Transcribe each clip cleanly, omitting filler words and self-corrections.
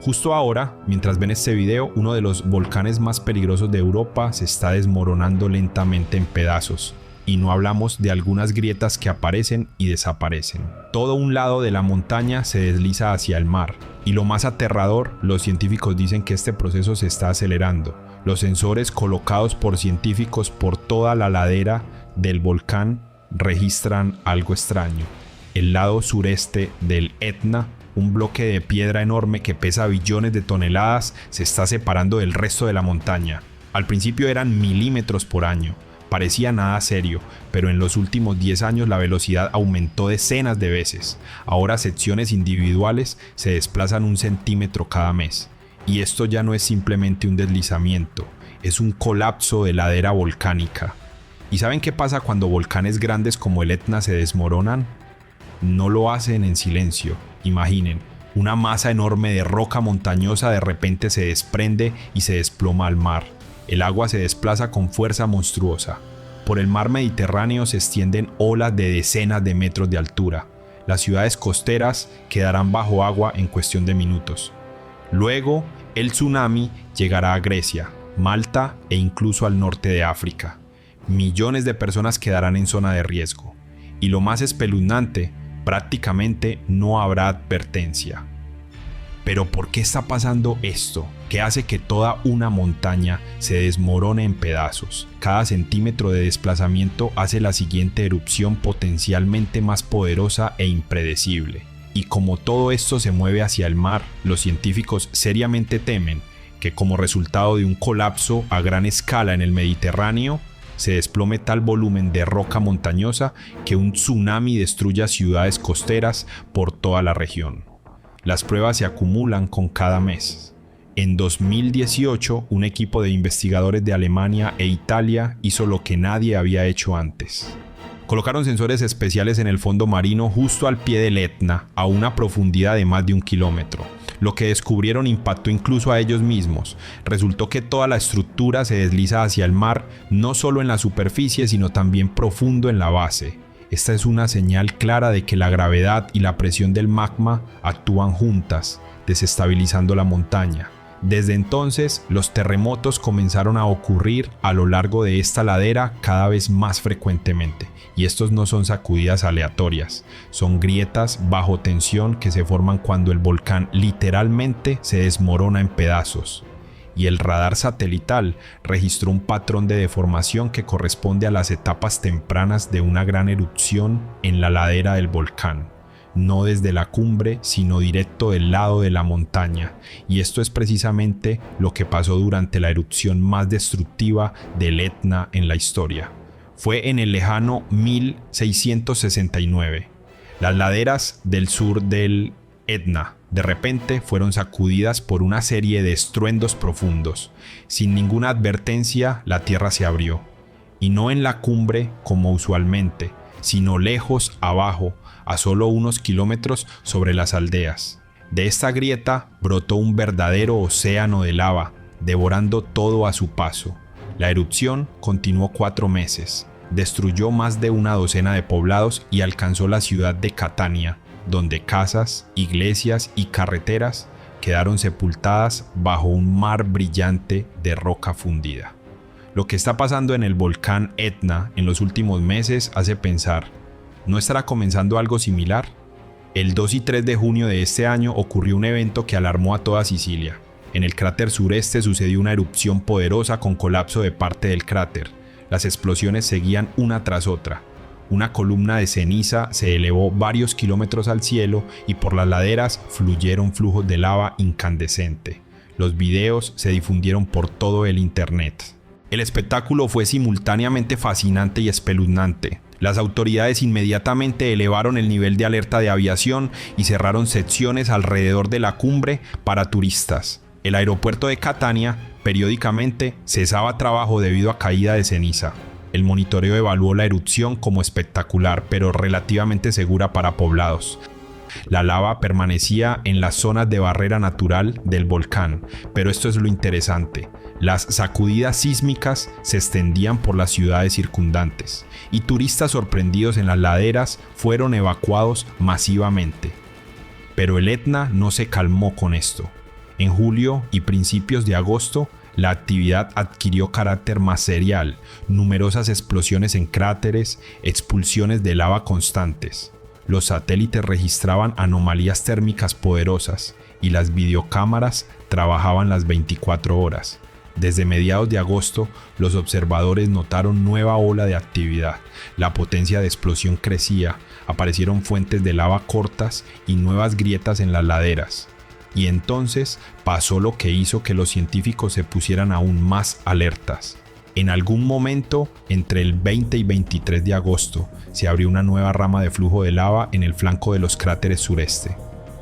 Justo ahora, mientras ven este video, uno de los volcanes más peligrosos de Europa se está desmoronando lentamente en pedazos. Y no hablamos de algunas grietas que aparecen y desaparecen. Todo un lado de la montaña se desliza hacia el mar. Y lo más aterrador, los científicos dicen que este proceso se está acelerando. Los sensores colocados por científicos por toda la ladera del volcán registran algo extraño. El lado sureste del Etna, un bloque de piedra enorme que pesa billones de toneladas, se está separando del resto de la montaña. Al principio eran milímetros por año. Parecía nada serio, pero en los últimos 10 años la velocidad aumentó decenas de veces. Ahora secciones individuales se desplazan 1 centímetro cada mes. Y esto ya no es simplemente un deslizamiento, es un colapso de ladera volcánica. ¿Y saben qué pasa cuando volcanes grandes como el Etna se desmoronan? No lo hacen en silencio. Imaginen, una masa enorme de roca montañosa de repente se desprende y se desploma al mar. El agua se desplaza con fuerza monstruosa. Por el mar Mediterráneo se extienden olas de decenas de metros de altura. Las ciudades costeras quedarán bajo agua en cuestión de minutos. Luego, el tsunami llegará a Grecia, Malta e incluso al norte de África. Millones de personas quedarán en zona de riesgo. Y lo más espeluznante, prácticamente no habrá advertencia. Pero ¿por qué está pasando esto? ¿Qué hace que toda una montaña se desmorone en pedazos? Cada centímetro de desplazamiento hace la siguiente erupción potencialmente más poderosa e impredecible. Y como todo esto se mueve hacia el mar, los científicos seriamente temen que como resultado de un colapso a gran escala en el Mediterráneo, se desplome tal volumen de roca montañosa que un tsunami destruya ciudades costeras por toda la región. Las pruebas se acumulan con cada mes. En 2018, un equipo de investigadores de Alemania e Italia hizo lo que nadie había hecho antes. Colocaron sensores especiales en el fondo marino justo al pie del Etna, a una profundidad de más de 1 kilómetro. Lo que descubrieron impactó incluso a ellos mismos. Resultó que toda la estructura se desliza hacia el mar, no solo en la superficie, sino también profundo en la base. Esta es una señal clara de que la gravedad y la presión del magma actúan juntas, desestabilizando la montaña. Desde entonces, los terremotos comenzaron a ocurrir a lo largo de esta ladera cada vez más frecuentemente. Y estos no son sacudidas aleatorias, son grietas bajo tensión que se forman cuando el volcán literalmente se desmorona en pedazos. Y el radar satelital registró un patrón de deformación que corresponde a las etapas tempranas de una gran erupción en la ladera del volcán. No desde la cumbre, sino directo del lado de la montaña. Y esto es precisamente lo que pasó durante la erupción más destructiva del Etna en la historia. Fue en el lejano 1669. Las laderas del sur del Etna de repente fueron sacudidas por una serie de estruendos profundos. Sin ninguna advertencia, la tierra se abrió. Y no en la cumbre como usualmente, sino lejos abajo, a solo unos kilómetros sobre las aldeas. De esta grieta brotó un verdadero océano de lava, devorando todo a su paso. La erupción continuó 4 meses, destruyó más de una docena de poblados y alcanzó la ciudad de Catania, donde casas, iglesias y carreteras quedaron sepultadas bajo un mar brillante de roca fundida. Lo que está pasando en el volcán Etna en los últimos meses hace pensar, ¿no estará comenzando algo similar? El 2 y 3 de junio de este año ocurrió un evento que alarmó a toda Sicilia. En el cráter sureste sucedió una erupción poderosa con colapso de parte del cráter. Las explosiones seguían una tras otra. Una columna de ceniza se elevó varios kilómetros al cielo y por las laderas fluyeron flujos de lava incandescente. Los videos se difundieron por todo el internet. El espectáculo fue simultáneamente fascinante y espeluznante. Las autoridades inmediatamente elevaron el nivel de alerta de aviación y cerraron secciones alrededor de la cumbre para turistas. El aeropuerto de Catania periódicamente cesaba trabajo debido a caída de ceniza. El monitoreo evaluó la erupción como espectacular, pero relativamente segura para poblados. La lava permanecía en las zonas de barrera natural del volcán, pero esto es lo interesante. Las sacudidas sísmicas se extendían por las ciudades circundantes, y turistas sorprendidos en las laderas fueron evacuados masivamente. Pero el Etna no se calmó con esto. En julio y principios de agosto, la actividad adquirió carácter más serial, numerosas explosiones en cráteres, expulsiones de lava constantes. Los satélites registraban anomalías térmicas poderosas y las videocámaras trabajaban las 24 horas. Desde mediados de agosto, los observadores notaron nueva ola de actividad. La potencia de explosión crecía, aparecieron fuentes de lava cortas y nuevas grietas en las laderas. Y entonces pasó lo que hizo que los científicos se pusieran aún más alertas. En algún momento, entre el 20 y 23 de agosto, se abrió una nueva rama de flujo de lava en el flanco de los cráteres sureste.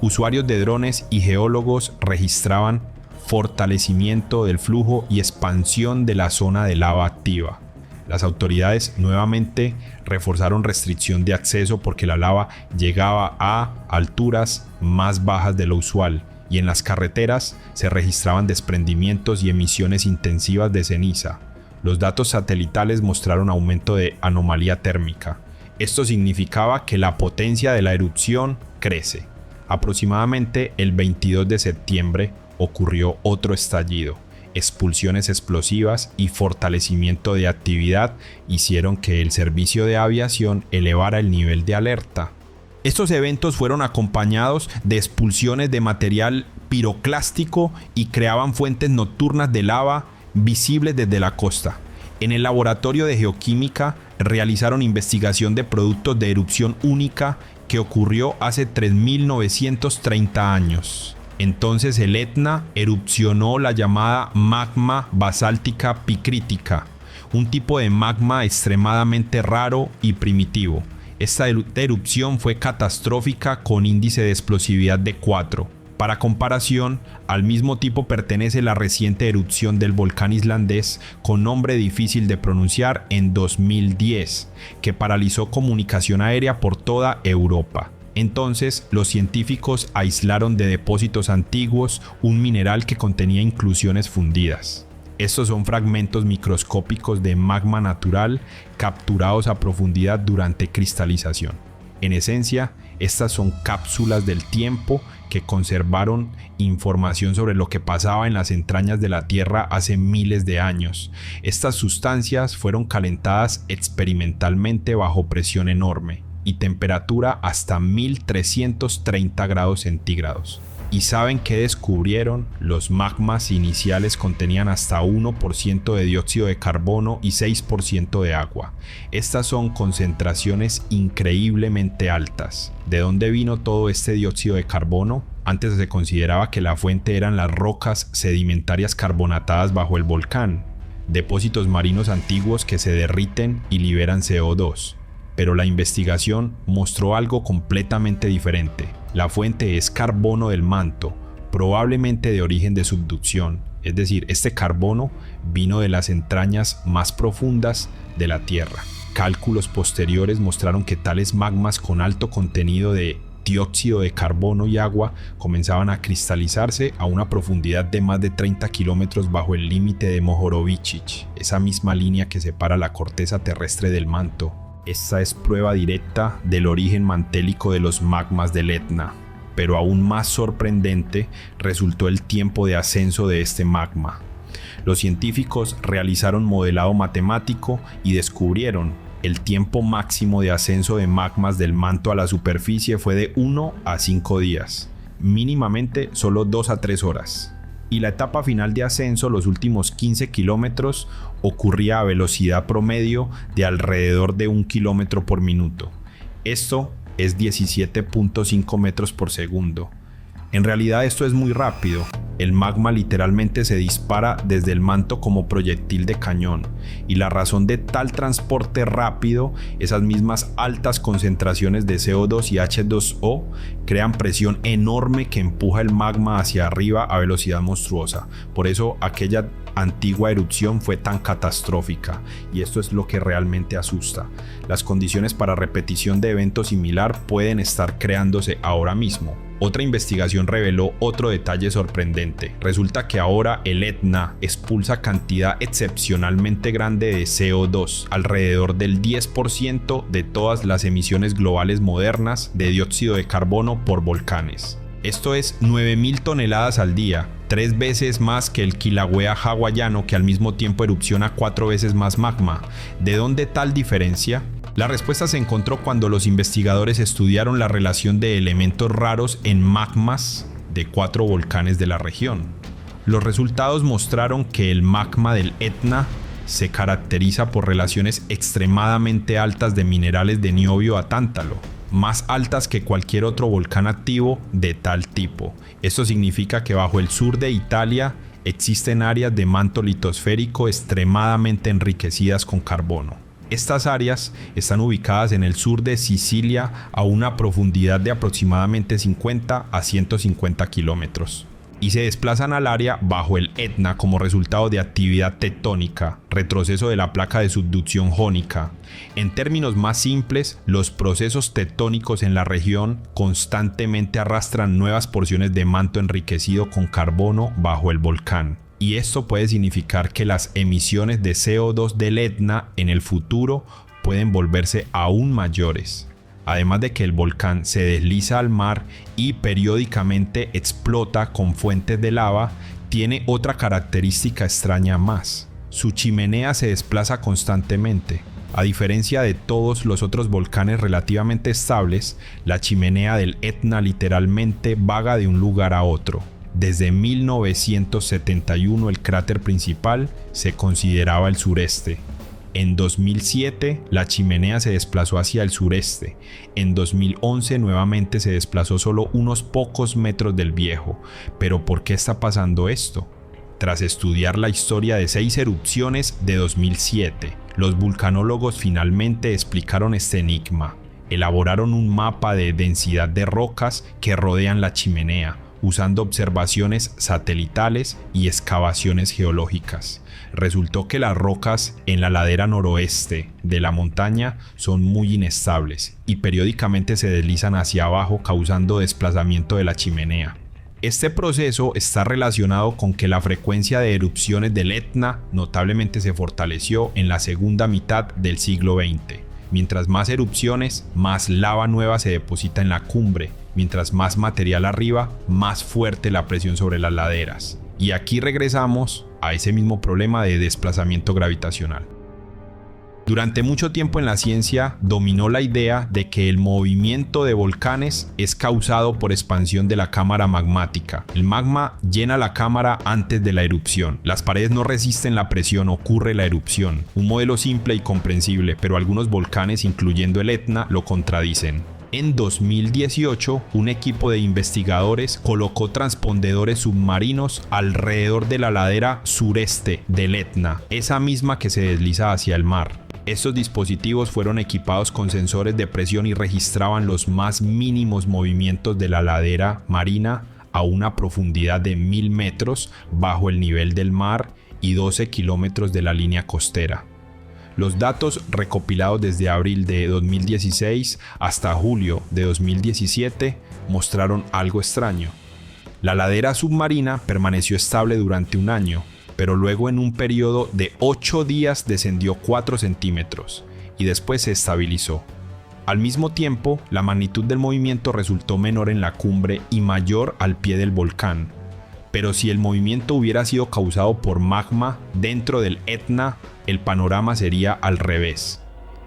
Usuarios de drones y geólogos registraban fortalecimiento del flujo y expansión de la zona de lava activa. Las autoridades nuevamente reforzaron restricción de acceso porque la lava llegaba a alturas más bajas de lo usual y en las carreteras se registraban desprendimientos y emisiones intensivas de ceniza. Los datos satelitales mostraron aumento de anomalía térmica. Esto significaba que la potencia de la erupción crece. Aproximadamente el 22 de septiembre ocurrió otro estallido. Expulsiones explosivas y fortalecimiento de actividad hicieron que el servicio de aviación elevara el nivel de alerta. Estos eventos fueron acompañados de expulsiones de material piroclástico y creaban fuentes nocturnas de lava visibles desde la costa. En el laboratorio de geoquímica realizaron investigación de productos de erupción única que ocurrió hace 3.930 años. Entonces el Etna erupcionó la llamada magma basáltica picrítica, un tipo de magma extremadamente raro y primitivo. Esta erupción fue catastrófica con índice de explosividad de 4. Para comparación, al mismo tipo pertenece la reciente erupción del volcán islandés con nombre difícil de pronunciar en 2010, que paralizó comunicación aérea por toda Europa. Entonces, los científicos aislaron de depósitos antiguos un mineral que contenía inclusiones fundidas. Estos son fragmentos microscópicos de magma natural capturados a profundidad durante cristalización. En esencia, estas son cápsulas del tiempo que conservaron información sobre lo que pasaba en las entrañas de la Tierra hace miles de años. Estas sustancias fueron calentadas experimentalmente bajo presión enorme y temperatura hasta 1330 grados centígrados. ¿Y saben qué descubrieron? Los magmas iniciales contenían hasta 1% de dióxido de carbono y 6% de agua. Estas son concentraciones increíblemente altas. ¿De dónde vino todo este dióxido de carbono? Antes se consideraba que la fuente eran las rocas sedimentarias carbonatadas bajo el volcán, depósitos marinos antiguos que se derriten y liberan CO2. Pero la investigación mostró algo completamente diferente. La fuente es carbono del manto, probablemente de origen de subducción, es decir, este carbono vino de las entrañas más profundas de la Tierra. Cálculos posteriores mostraron que tales magmas con alto contenido de dióxido de carbono y agua comenzaban a cristalizarse a una profundidad de más de 30 kilómetros bajo el límite de Mohorovičić, esa misma línea que separa la corteza terrestre del manto. Esta es prueba directa del origen mantélico de los magmas del Etna, pero aún más sorprendente resultó el tiempo de ascenso de este magma. Los científicos realizaron modelado matemático y descubrieron el tiempo máximo de ascenso de magmas del manto a la superficie fue de 1 a 5 días, mínimamente solo 2 a 3 horas. Y la etapa final de ascenso, los últimos 15 kilómetros, ocurría a velocidad promedio de alrededor de 1 kilómetro por minuto. Esto es 17.5 metros por segundo. En realidad esto es muy rápido. El magma literalmente se dispara desde el manto como proyectil de cañón, y la razón de tal transporte rápido, esas mismas altas concentraciones de CO2 y H2O, crean presión enorme que empuja el magma hacia arriba a velocidad monstruosa. Por eso aquella antigua erupción fue tan catastrófica, y esto es lo que realmente asusta. Las condiciones para repetición de eventos similar pueden estar creándose ahora mismo. Otra investigación reveló otro detalle sorprendente. Resulta que ahora el Etna expulsa cantidad excepcionalmente grande de CO2, alrededor del 10% de todas las emisiones globales modernas de dióxido de carbono por volcanes. Esto es 9.000 toneladas al día, 3 veces más que el Kilauea hawaiano, que al mismo tiempo erupciona 4 veces más magma. ¿De dónde tal diferencia? La respuesta se encontró cuando los investigadores estudiaron la relación de elementos raros en magmas de 4 volcanes de la región. Los resultados mostraron que el magma del Etna se caracteriza por relaciones extremadamente altas de minerales de niobio a tántalo, más altas que cualquier otro volcán activo de tal tipo. Esto significa que bajo el sur de Italia existen áreas de manto litosférico extremadamente enriquecidas con carbono. Estas áreas están ubicadas en el sur de Sicilia a una profundidad de aproximadamente 50 a 150 kilómetros y se desplazan al área bajo el Etna como resultado de actividad tectónica, retroceso de la placa de subducción jónica. En términos más simples, los procesos tectónicos en la región constantemente arrastran nuevas porciones de manto enriquecido con carbono bajo el volcán. Y esto puede significar que las emisiones de CO2 del Etna en el futuro pueden volverse aún mayores. Además de que el volcán se desliza al mar y periódicamente explota con fuentes de lava, tiene otra característica extraña más. Su chimenea se desplaza constantemente. A diferencia de todos los otros volcanes relativamente estables, la chimenea del Etna literalmente vaga de un lugar a otro. Desde 1971 el cráter principal se consideraba el sureste. En 2007 la chimenea se desplazó hacia el sureste. En 2011 nuevamente se desplazó solo unos pocos metros del viejo. ¿Pero por qué está pasando esto? Tras estudiar la historia de 6 erupciones de 2007, los vulcanólogos finalmente explicaron este enigma. Elaboraron un mapa de densidad de rocas que rodean la chimenea, usando observaciones satelitales y excavaciones geológicas. Resultó que las rocas en la ladera noroeste de la montaña son muy inestables y periódicamente se deslizan hacia abajo, causando desplazamiento de la chimenea. Este proceso está relacionado con que la frecuencia de erupciones del Etna notablemente se fortaleció en la segunda mitad del siglo XX. Mientras más erupciones, más lava nueva se deposita en la cumbre. Mientras más material arriba, más fuerte la presión sobre las laderas. Y aquí regresamos a ese mismo problema de desplazamiento gravitacional. Durante mucho tiempo en la ciencia dominó la idea de que el movimiento de volcanes es causado por expansión de la cámara magmática. El magma llena la cámara antes de la erupción. Las paredes no resisten la presión, ocurre la erupción. Un modelo simple y comprensible, pero algunos volcanes, incluyendo el Etna, lo contradicen. En 2018, un equipo de investigadores colocó transpondedores submarinos alrededor de la ladera sureste del Etna, esa misma que se desliza hacia el mar. Estos dispositivos fueron equipados con sensores de presión y registraban los más mínimos movimientos de la ladera marina a una profundidad de 1000 metros bajo el nivel del mar y 12 kilómetros de la línea costera. Los datos recopilados desde abril de 2016 hasta julio de 2017 mostraron algo extraño. La ladera submarina permaneció estable durante un año, pero luego en un periodo de 8 días descendió 4 centímetros y después se estabilizó. Al mismo tiempo, la magnitud del movimiento resultó menor en la cumbre y mayor al pie del volcán. Pero si el movimiento hubiera sido causado por magma dentro del Etna, el panorama sería al revés.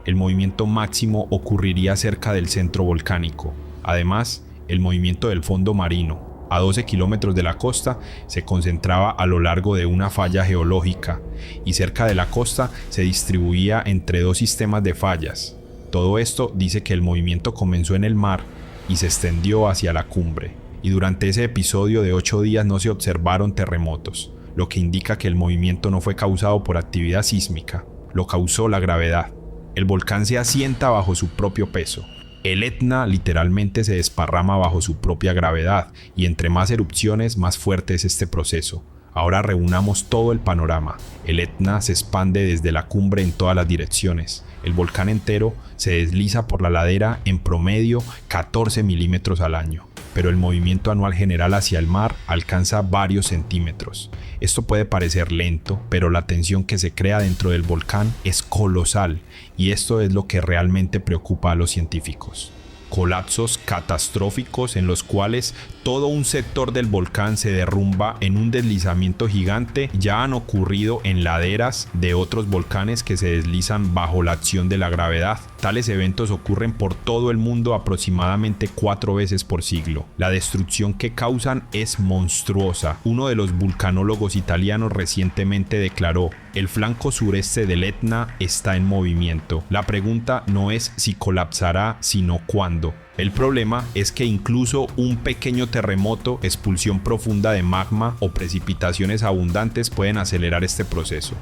El movimiento máximo ocurriría cerca del centro volcánico. Además, el movimiento del fondo marino, a 12 kilómetros de la costa, se concentraba a lo largo de una falla geológica y cerca de la costa se distribuía entre 2 sistemas de fallas. Todo esto dice que el movimiento comenzó en el mar y se extendió hacia la cumbre. Y durante ese episodio de 8 días no se observaron terremotos, lo que indica que el movimiento no fue causado por actividad sísmica, lo causó la gravedad. El volcán se asienta bajo su propio peso. El Etna literalmente se desparrama bajo su propia gravedad, y entre más erupciones, más fuerte es este proceso. Ahora reunamos todo el panorama. El Etna se expande desde la cumbre en todas las direcciones. El volcán entero se desliza por la ladera en promedio 14 milímetros al año, pero el movimiento anual general hacia el mar alcanza varios centímetros. Esto puede parecer lento, pero la tensión que se crea dentro del volcán es colosal, y esto es lo que realmente preocupa a los científicos. colapsos catastróficos en los cuales todo un sector del volcán se derrumba en un deslizamiento gigante ya han ocurrido en laderas de otros volcanes que se deslizan bajo la acción de la gravedad. Tales eventos ocurren por todo el mundo aproximadamente 4 veces por siglo. La destrucción que causan es monstruosa. Uno de los vulcanólogos italianos recientemente declaró: el flanco sureste del Etna está en movimiento. La pregunta no es si colapsará, sino cuándo. El problema es que incluso un pequeño terremoto, expulsión profunda de magma o precipitaciones abundantes pueden acelerar este proceso.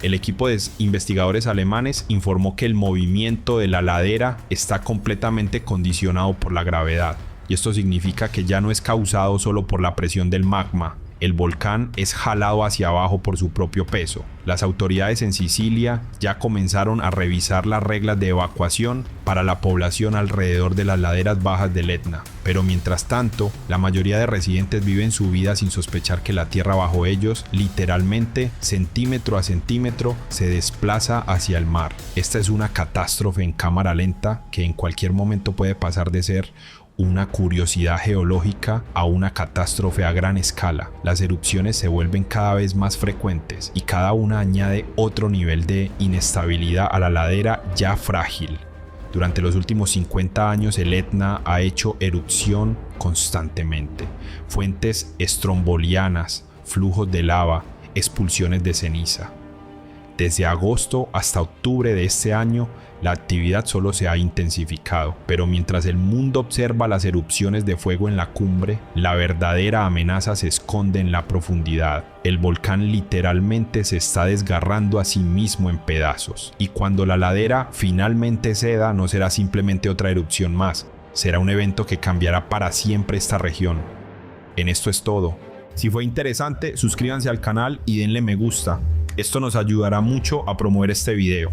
El equipo de investigadores alemanes informó que el movimiento de la ladera está completamente condicionado por la gravedad, y esto significa que ya no es causado solo por la presión del magma. El volcán es jalado hacia abajo por su propio peso. Las autoridades en Sicilia ya comenzaron a revisar las reglas de evacuación para la población alrededor de las laderas bajas del Etna. Pero mientras tanto, la mayoría de residentes viven su vida sin sospechar que la tierra bajo ellos, literalmente, centímetro a centímetro, se desplaza hacia el mar. Esta es una catástrofe en cámara lenta que en cualquier momento puede pasar de ser una curiosidad geológica a una catástrofe a gran escala. Las erupciones se vuelven cada vez más frecuentes y cada una añade otro nivel de inestabilidad a la ladera ya frágil. Durante los últimos 50 años el Etna ha hecho erupción constantemente. Fuentes estrombolianas, flujos de lava, expulsiones de ceniza. Desde agosto hasta octubre de este año, la actividad solo se ha intensificado, pero mientras el mundo observa las erupciones de fuego en la cumbre, la verdadera amenaza se esconde en la profundidad. El volcán literalmente se está desgarrando a sí mismo en pedazos, y cuando la ladera finalmente ceda, no será simplemente otra erupción más, será un evento que cambiará para siempre esta región. En esto es todo. Si fue interesante, suscríbanse al canal y denle me gusta. Esto nos ayudará mucho a promover este video.